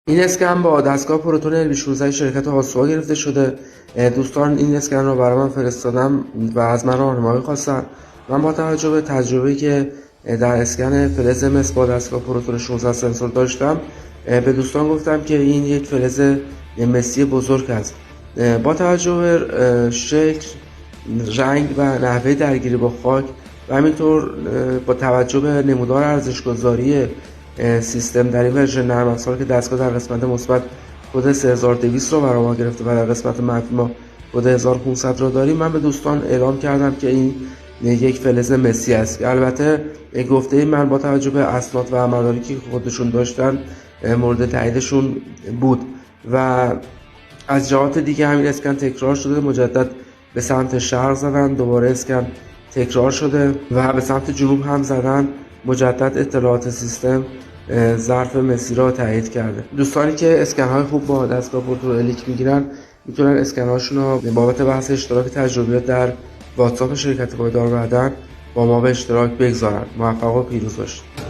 این اسکن با دستگاه پروتون LV16 شرکت هاسوا گرفته شده. دوستان این اسکن رو برای من فرستادم و از من راهنمایی خواستن. من با توجه به تجربه‌ای که در اسکن فلز مس با دستگاه پروتون 16 سنسور داشتم، به دوستان گفتم که این یک فلز مسی بزرگ است. با توجه به شکل، رنگ و نحوه درگیری با خاک و همینطور با توجه به نمودار ارزش‌گذاری سیستم در این ورژن نرم افزار که دستگاه در قسمت مثبت کد 3200 رو برای ما گرفته و در قسمت منفی ما کد 1500 رو داریم، من به دوستان اعلام کردم که این یک فلز مسی است. البته گفته من با توجه به اسناد و مدارکی که خودشون داشتن مورد تاییدشون بود و از جهات دیگه همین اسکن تکرار شده، مجدد به سمت شرق زدن، دوباره اسکن تکرار شده و به سمت جنوب هم زدن، مجدد اطلاعات سیستم ظرف مسی را تایید کرده. دوستانی که اسکن های خوب با دستگاه پروتون الیک میگیرن میتونن اسکن هاشون رو بابت بحث اشتراک تجربیات در واتساپ شرکت پایدار معدن با ما به اشتراک بگذارن. موفق و پیروز باشید.